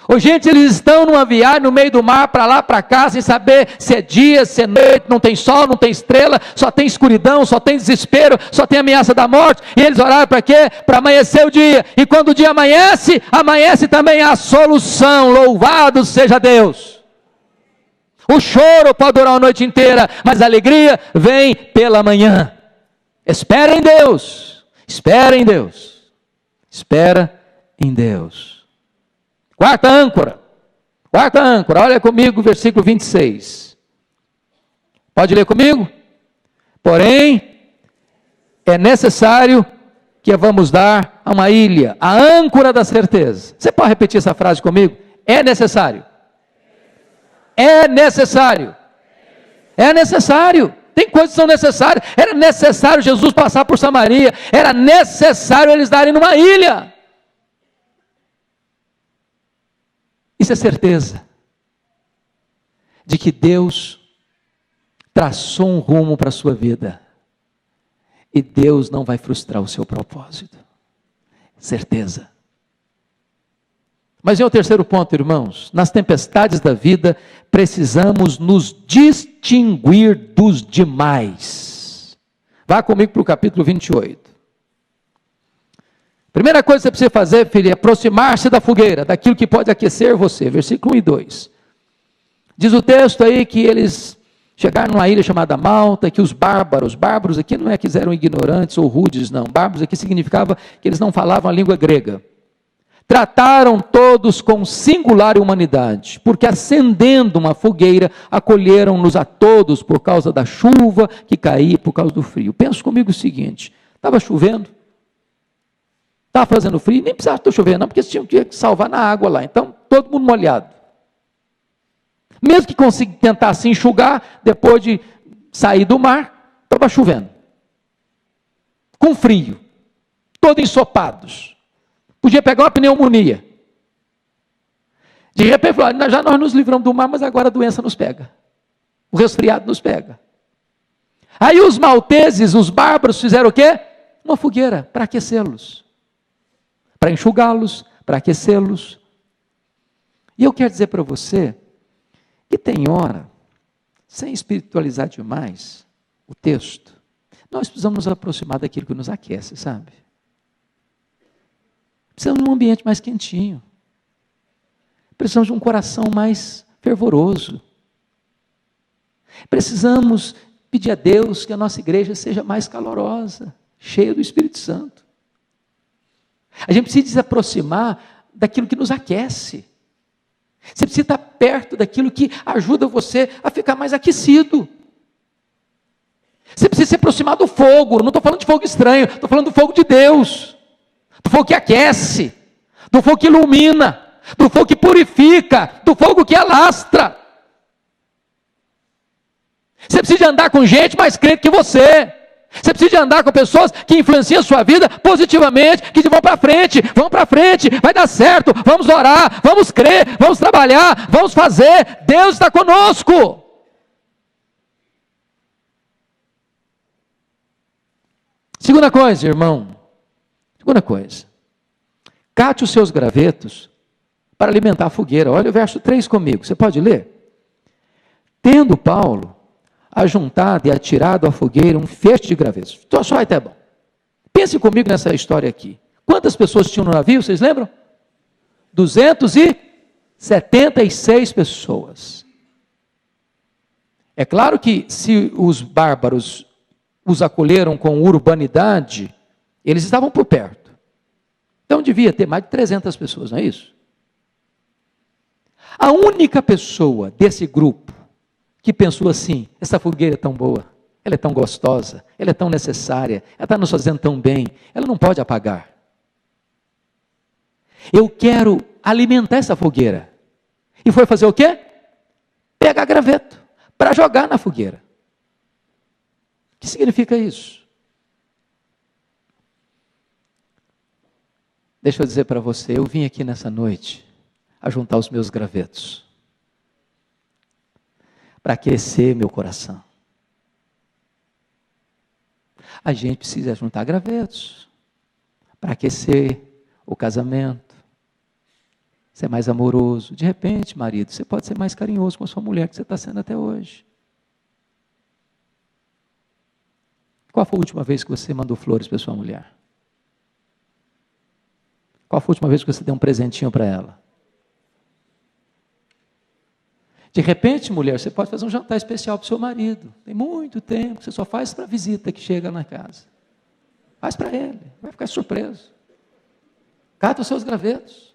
Ô, gente, eles estão numa viagem no meio do mar, para lá, para cá, sem saber se é dia, se é noite, não tem sol, não tem estrela, só tem escuridão, só tem desespero, só tem ameaça da morte. E eles oraram para quê? Para amanhecer o dia. E quando o dia amanhece, amanhece também a solução. Louvado seja Deus. O choro pode durar a noite inteira, mas a alegria vem pela manhã. Espera em Deus. Espera em Deus. Espera em Deus. Quarta âncora, olha comigo, versículo 26. Pode ler comigo? Porém, é necessário que vamos dar a uma ilha, a âncora da certeza. Você pode repetir essa frase comigo? É necessário. É necessário. É necessário. Tem coisas que são necessárias. Era necessário Jesus passar por Samaria. Era necessário eles darem numa ilha. Isso é certeza de que Deus traçou um rumo para a sua vida e Deus não vai frustrar o seu propósito. Certeza. Mas é o terceiro ponto, irmãos. Nas tempestades da vida, precisamos nos distinguir dos demais. Vá comigo para o capítulo 28. Primeira coisa que você precisa fazer, filho, é aproximar-se da fogueira, daquilo que pode aquecer você. Versículo 1 e 2. Diz o texto aí que eles chegaram numa ilha chamada Malta, que os bárbaros aqui não é que eram ignorantes ou rudes, não. Bárbaros aqui significava que eles não falavam a língua grega. Trataram todos com singular humanidade, porque acendendo uma fogueira, acolheram-nos a todos por causa da chuva que caía, por causa do frio. Pensa comigo o seguinte, estava chovendo, estava fazendo frio, nem precisava estar chovendo, não, porque eles tinham que salvar na água lá. Então, todo mundo molhado. Mesmo que tentasse enxugar, depois de sair do mar, estava chovendo. Com frio. Todos ensopados. Podia pegar uma pneumonia. De repente, falou, já nós nos livramos do mar, mas agora a doença nos pega. O resfriado nos pega. Aí os malteses, os bárbaros, fizeram o quê? Uma fogueira para aquecê-los. Para enxugá-los, para aquecê-los. E eu quero dizer para você que tem hora, sem espiritualizar demais o texto, nós precisamos nos aproximar daquilo que nos aquece, sabe? Precisamos de um ambiente mais quentinho. Precisamos de um coração mais fervoroso. Precisamos pedir a Deus que a nossa igreja seja mais calorosa, cheia do Espírito Santo. A gente precisa se aproximar daquilo que nos aquece. Você precisa estar perto daquilo que ajuda você a ficar mais aquecido. Você precisa se aproximar do fogo. Não estou falando de fogo estranho, estou falando do fogo de Deus. Do fogo que aquece, do fogo que ilumina, do fogo que purifica, do fogo que alastra. Você precisa de andar com gente mais crente que você. Você precisa de andar com pessoas que influenciam a sua vida positivamente, que vão para frente, vai dar certo, vamos orar, vamos crer, vamos trabalhar, vamos fazer, Deus está conosco. Segunda coisa, irmão, cate os seus gravetos para alimentar a fogueira. Olha o verso 3 comigo, você pode ler? Tendo Paulo ajuntado e atirado à fogueira um feixe de gravetos. Então, só até bom. Pense comigo nessa história aqui. Quantas pessoas tinham no navio, vocês lembram? 276 pessoas. É claro que se os bárbaros os acolheram com urbanidade, eles estavam por perto. Então devia ter mais de 300 pessoas, não é isso? A única pessoa desse grupo que pensou assim, essa fogueira é tão boa, ela é tão gostosa, ela é tão necessária, ela está nos fazendo tão bem, ela não pode apagar. Eu quero alimentar essa fogueira. E foi fazer o quê? Pegar graveto para jogar na fogueira. O que significa isso? Deixa eu dizer para você, eu vim aqui nessa noite a juntar os meus gravetos para aquecer meu coração. A gente precisa juntar gravetos para aquecer o casamento. ser mais amoroso. De repente, marido, você pode ser mais carinhoso com a sua mulher, que você está sendo até hoje. Qual foi a última vez que você mandou flores para sua mulher? Qual foi a última vez que você deu um presentinho para ela? De repente, mulher, você pode fazer um jantar especial para o seu marido. Tem muito tempo, você só faz para a visita que chega na casa. Faz para ele, vai ficar surpreso. Cata os seus gravetos.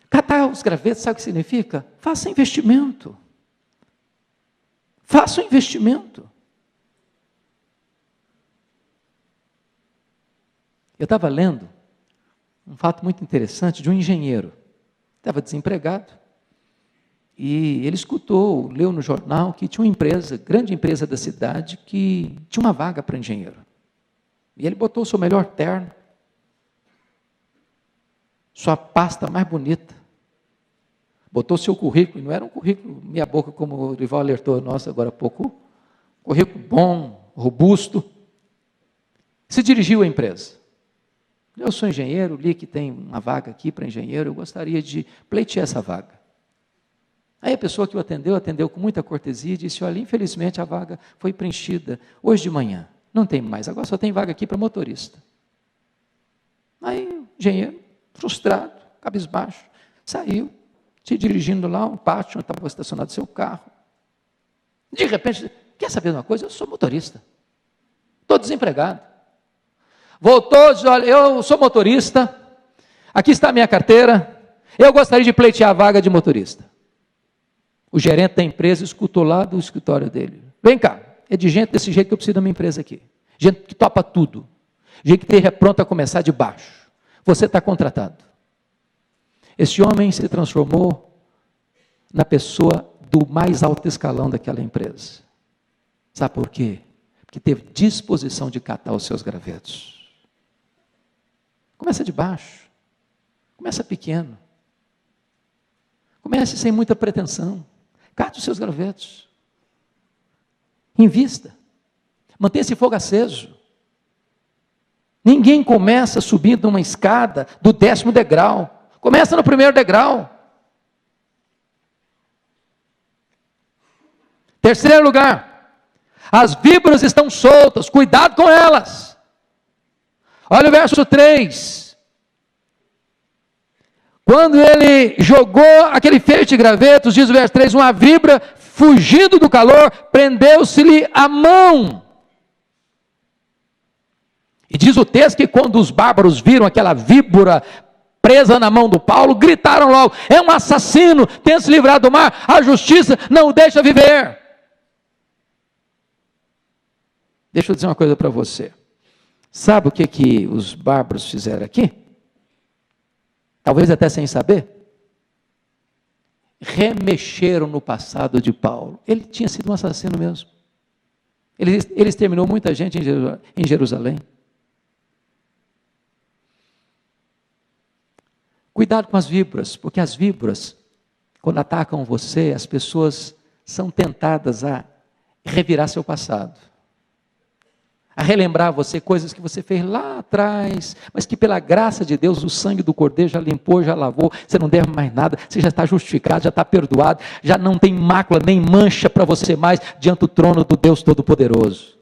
Catar os gravetos, sabe o que significa? Faça investimento. Faça um investimento. Eu estava lendo um fato muito interessante de um engenheiro. Estava desempregado. E ele escutou, leu no jornal que tinha uma empresa, grande empresa da cidade, que tinha uma vaga para engenheiro. E ele botou o seu melhor terno, sua pasta mais bonita, botou o seu currículo, e não era um currículo meia boca como o Rival alertou nós agora há pouco, currículo bom, robusto, se dirigiu à empresa. Eu sou engenheiro, li que tem uma vaga aqui para engenheiro, eu gostaria de pleitear essa vaga. Aí a pessoa que o atendeu com muita cortesia e disse, olha, infelizmente a vaga foi preenchida hoje de manhã, não tem mais, agora só tem vaga aqui para motorista. Aí o engenheiro, frustrado, cabisbaixo, saiu, se dirigindo lá, um pátio onde estava estacionado seu carro. De repente, quer saber de uma coisa? Eu sou motorista, estou desempregado. Voltou, disse, olha, eu sou motorista, aqui está a minha carteira, eu gostaria de pleitear a vaga de motorista. O gerente da empresa escutou lá do escritório dele. Vem cá, é de gente desse jeito que eu preciso da minha empresa aqui. Gente que topa tudo, gente que esteja pronto a começar de baixo. Você está contratado. Esse homem se transformou na pessoa do mais alto escalão daquela empresa. Sabe por quê? Porque teve disposição de catar os seus gravetos. Começa de baixo, começa pequeno, comece sem muita pretensão, cate os seus gravetos, invista, mantenha esse fogo aceso. Ninguém começa subindo uma escada do 10º degrau, começa no 1º degrau. Terceiro lugar, as víboras estão soltas, cuidado com elas. Olha o verso 3. Quando ele jogou aquele feixe de gravetos, diz o verso 3, uma víbora, fugindo do calor, prendeu-se-lhe a mão. E diz o texto que quando os bárbaros viram aquela víbora presa na mão do Paulo, gritaram logo, é um assassino, tenta se livrar do mar, a justiça não o deixa viver. Deixa eu dizer uma coisa para você. Sabe o que os bárbaros fizeram aqui? Talvez até sem saber. Remexeram no passado de Paulo. Ele tinha sido um assassino mesmo. Ele exterminou muita gente em Jerusalém. Cuidado com as víboras, porque as víboras, quando atacam você, as pessoas são tentadas a revirar seu passado. A relembrar você coisas que você fez lá atrás, mas que pela graça de Deus, o sangue do Cordeiro já limpou, já lavou, você não deve mais nada, você já está justificado, já está perdoado, já não tem mácula nem mancha para você mais diante do trono do Deus Todo-Poderoso.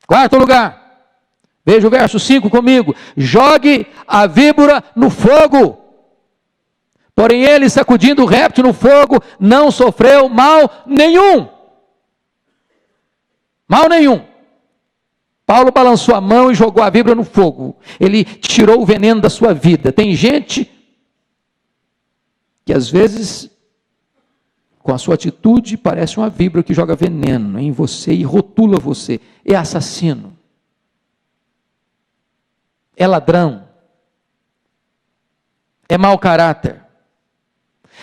Quarto lugar, veja o verso 5 comigo, jogue a víbora no fogo. Porém ele, sacudindo o réptil no fogo, não sofreu mal nenhum. Mal nenhum. Paulo balançou a mão e jogou a víbora no fogo. Ele tirou o veneno da sua vida. Tem gente que às vezes, com a sua atitude, parece uma víbora que joga veneno em você e rotula você. É assassino. É ladrão. É mau caráter.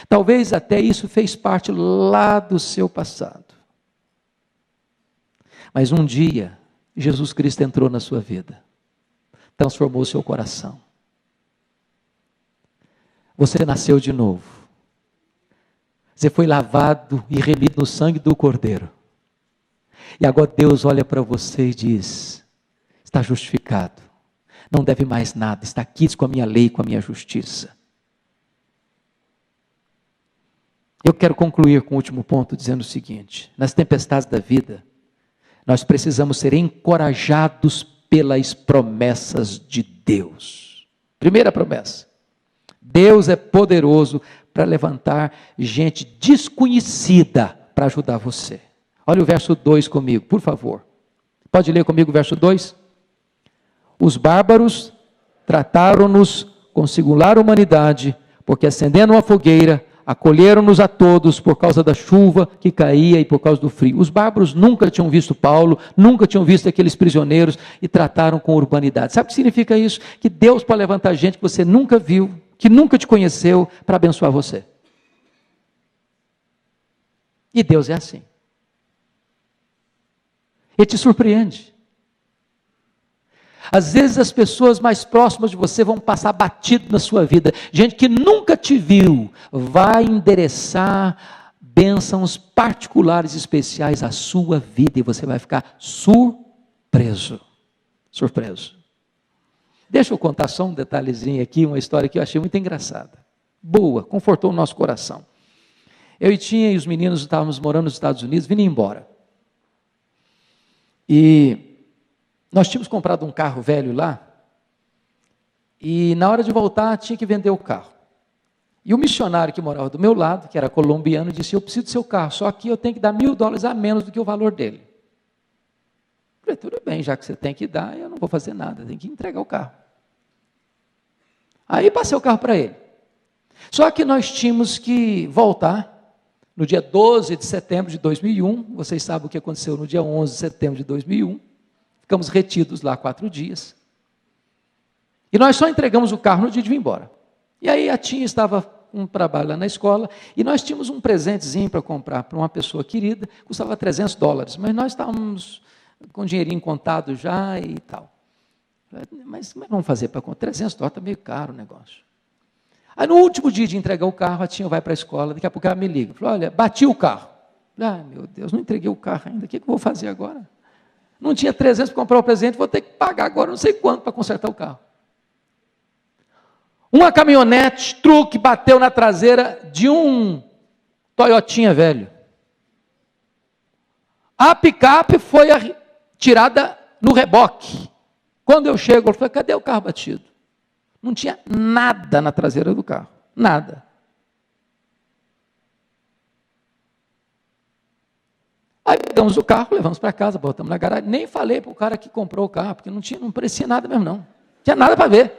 Talvez até isso fez parte lá do seu passado. Mas um dia, Jesus Cristo entrou na sua vida, transformou o seu coração. Você nasceu de novo. Você foi lavado e remido no sangue do Cordeiro. E agora Deus olha para você e diz: está justificado. Não deve mais nada. Está aqui com a minha lei, com a minha justiça. Eu quero concluir com o último ponto dizendo o seguinte: nas tempestades da vida, nós precisamos ser encorajados pelas promessas de Deus. Primeira promessa: Deus é poderoso para levantar gente desconhecida para ajudar você. Olha o verso 2 comigo, por favor. Pode ler comigo o verso 2? Os bárbaros trataram-nos com singular humanidade, porque acendendo uma fogueira, acolheram-nos a todos por causa da chuva que caía e por causa do frio. Os bárbaros nunca tinham visto Paulo, nunca tinham visto aqueles prisioneiros e trataram com urbanidade. Sabe o que significa isso? Que Deus pode levantar gente que você nunca viu, que nunca te conheceu, para abençoar você. E Deus é assim. Ele te surpreende. Às vezes as pessoas mais próximas de você vão passar batido na sua vida. Gente que nunca te viu vai endereçar bênçãos particulares especiais à sua vida e você vai ficar surpreso. Surpreso. Deixa eu contar só um detalhezinho aqui, uma história que eu achei muito engraçada. Boa, confortou o nosso coração. Eu e Tinha e os meninos estávamos morando nos Estados Unidos, vindo embora. E nós tínhamos comprado um carro velho lá, e na hora de voltar tinha que vender o carro. E o missionário que morava do meu lado, que era colombiano, disse: eu preciso do seu carro, só que eu tenho que dar $1.000 a menos do que o valor dele. Eu falei: tudo bem, já que você tem que dar, eu não vou fazer nada, tenho que entregar o carro. Aí passei o carro para ele. Só que nós tínhamos que voltar no dia 12 de setembro de 2001, vocês sabem o que aconteceu no dia 11 de setembro de 2001, ficamos retidos lá 4 dias, e nós só entregamos o carro no dia de vir embora. E aí a Tinha estava com um trabalho lá na escola, e nós tínhamos um presentezinho para comprar para uma pessoa querida, custava $300, mas nós estávamos com o dinheirinho contado já e tal. Mas como é que vamos fazer para comprar? $300 está meio caro o negócio. Aí no último dia de entregar o carro, a Tinha vai para a escola, daqui a pouco ela me liga, falou: olha, bati o carro. Ah, meu Deus, não entreguei o carro ainda, o que eu vou fazer agora? Não tinha 300 para comprar o presente, vou ter que pagar agora não sei quanto para consertar o carro. Uma caminhonete, truque, bateu na traseira de um Toyotinha velho. A picape foi tirada no reboque. Quando eu chego, eu falei: cadê o carro batido? Não tinha nada na traseira do carro, nada. Aí pegamos o carro, levamos para casa, botamos na garagem. Nem falei para o cara que comprou o carro, porque não parecia nada mesmo não. Tinha nada para ver.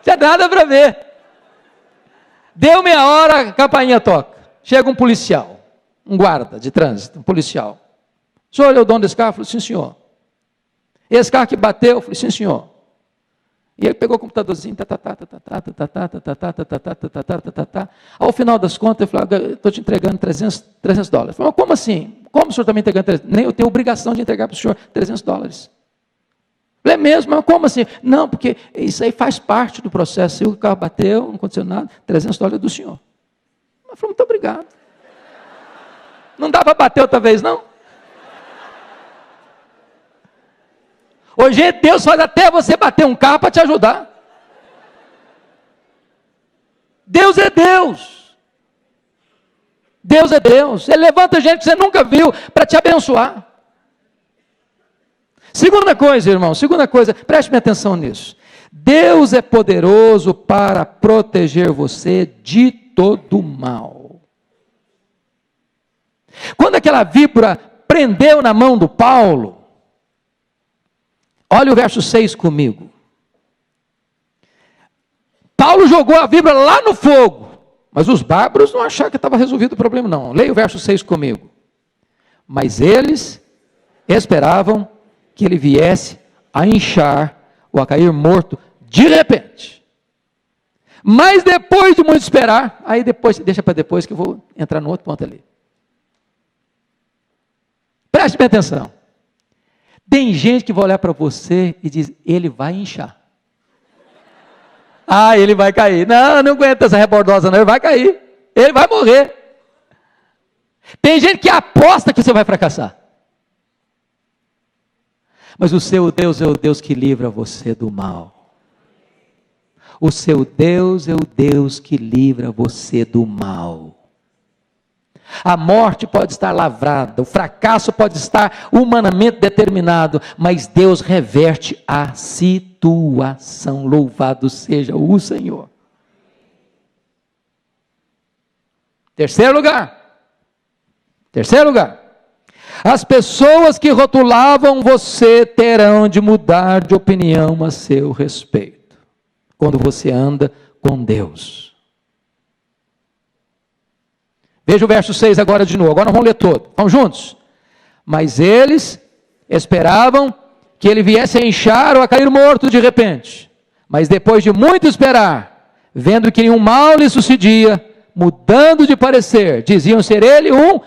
Tinha nada para ver. Deu meia hora, a campainha toca. Chega um policial, um guarda de trânsito, um policial. O senhor é o dono desse carro? Eu falei: sim, senhor. Esse carro que bateu? Eu falei: sim, senhor. E ele pegou o computadorzinho, ao final das contas, ele falou: estou te entregando $300. Eu falei: mas como assim? Como o senhor está me entregando 300? Nem eu tenho obrigação de entregar para o senhor $300. É mesmo? Mas como assim? Não, porque isso aí faz parte do processo. Se o carro bateu, não aconteceu nada, $300 do senhor. Eu falei: muito obrigado. Não dá para bater outra vez, não? Hoje Deus faz até você bater um carro para te ajudar. Deus é Deus. Deus é Deus. Ele levanta gente que você nunca viu para te abençoar. Segunda coisa, irmão, preste minha atenção nisso. Deus é poderoso para proteger você de todo mal. Quando aquela víbora prendeu na mão do Paulo, olha o verso 6 comigo. Paulo jogou a víbora lá no fogo, mas os bárbaros não acharam que estava resolvido o problema, não. Leia o verso 6 comigo. Mas eles esperavam que ele viesse a inchar ou a cair morto de repente. Mas depois de muito esperar, aí depois, deixa para depois que eu vou entrar no outro ponto ali. Preste bem atenção. Tem gente que vai olhar para você e diz: ele vai inchar. Ah, ele vai cair. Não aguenta essa rebordosa não, ele vai cair. Ele vai morrer. Tem gente que aposta que você vai fracassar. Mas o seu Deus é o Deus que livra você do mal. O seu Deus é o Deus que livra você do mal. A morte pode estar lavrada, o fracasso pode estar humanamente determinado, mas Deus reverte a situação. Louvado seja o Senhor. Terceiro lugar. As pessoas que rotulavam você terão de mudar de opinião a seu respeito, quando você anda com Deus. Veja o verso 6 agora de novo, agora nós vamos ler todo, vamos juntos. Mas eles esperavam que ele viesse a inchar ou a cair morto de repente, mas depois de muito esperar, vendo que nenhum mal lhe sucedia, mudando de parecer, diziam ser ele um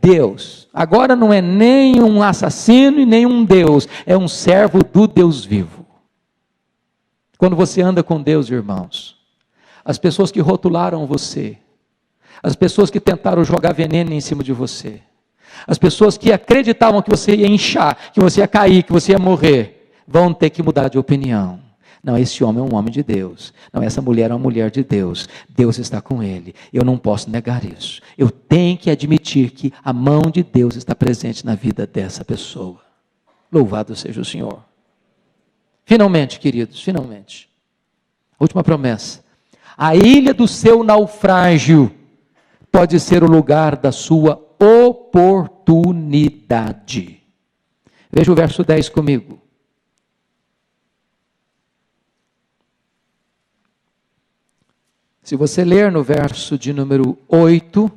Deus. Agora não é nem um assassino e nem um Deus, é um servo do Deus vivo. Quando você anda com Deus, irmãos, as pessoas que rotularam você, as pessoas que tentaram jogar veneno em cima de você, as pessoas que acreditavam que você ia inchar, que você ia cair, que você ia morrer, vão ter que mudar de opinião. Não, esse homem é um homem de Deus. Não, essa mulher é uma mulher de Deus. Deus está com ele. Eu não posso negar isso. Eu tenho que admitir que a mão de Deus está presente na vida dessa pessoa. Louvado seja o Senhor. Finalmente, queridos, finalmente. Última promessa. A ilha do seu naufrágio pode ser o lugar da sua oportunidade. Veja o verso 10 comigo. Se você ler no verso de número 8,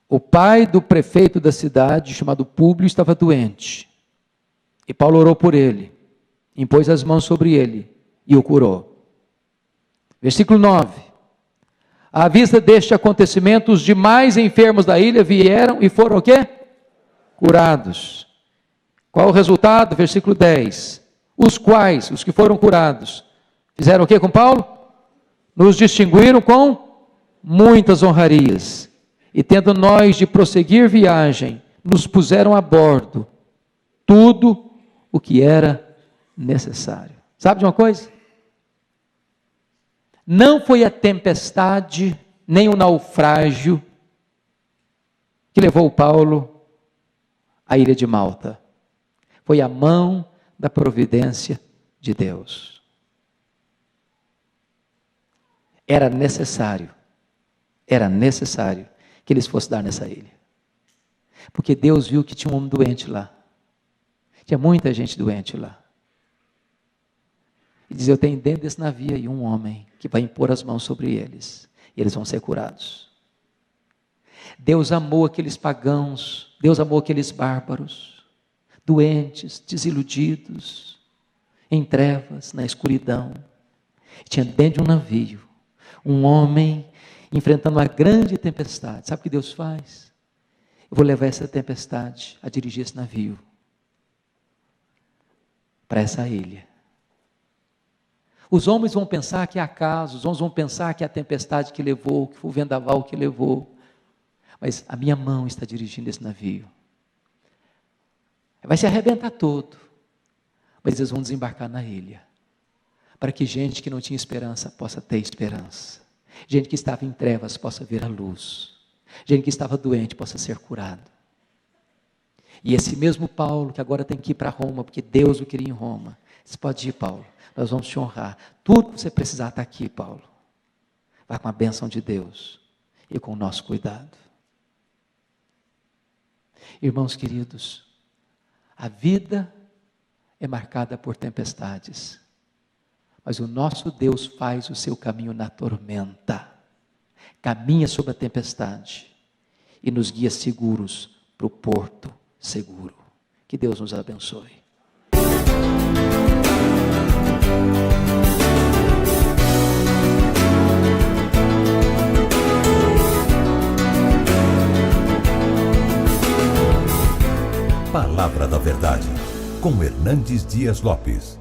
o pai do prefeito da cidade, chamado Públio, estava doente. E Paulo orou por ele, impôs as mãos sobre ele e o curou. Versículo 9. À vista deste acontecimento, os demais enfermos da ilha vieram e foram o quê? Curados. Qual o resultado? Versículo 10. Os quais, os que foram curados, fizeram o que com Paulo? Nos distinguiram com muitas honrarias. E tendo nós de prosseguir viagem, nos puseram a bordo tudo o que era necessário. Sabe de uma coisa? Não foi a tempestade, nem o naufrágio que levou Paulo à ilha de Malta. Foi a mão da providência de Deus. Era necessário que eles fossem dar nessa ilha. Porque Deus viu que tinha um homem doente lá. Tinha muita gente doente lá. E diz, eu tenho dentro desse navio aí um homem que vai impor as mãos sobre eles. E eles vão ser curados. Deus amou aqueles pagãos, Deus amou aqueles bárbaros, doentes, desiludidos, em trevas, na escuridão. Tinha dentro de um navio um homem enfrentando uma grande tempestade. Sabe o que Deus faz? Eu vou levar essa tempestade a dirigir esse navio para essa ilha. Os homens vão pensar que é acaso, os homens vão pensar que é a tempestade que levou, que foi o vendaval que levou. Mas a minha mão está dirigindo esse navio. Vai se arrebentar todo. Mas eles vão desembarcar na ilha. Para que gente que não tinha esperança possa ter esperança. Gente que estava em trevas possa ver a luz. Gente que estava doente possa ser curado. E esse mesmo Paulo, que agora tem que ir para Roma, porque Deus o queria em Roma. Você pode ir, Paulo, nós vamos te honrar. Tudo que você precisar está aqui, Paulo. Vai com a bênção de Deus e com o nosso cuidado. Irmãos queridos, a vida é marcada por tempestades. Mas o nosso Deus faz o seu caminho na tormenta, caminha sobre a tempestade e nos guia seguros para o porto seguro. Que Deus nos abençoe. Palavra da Verdade, com Hernandes Dias Lopes.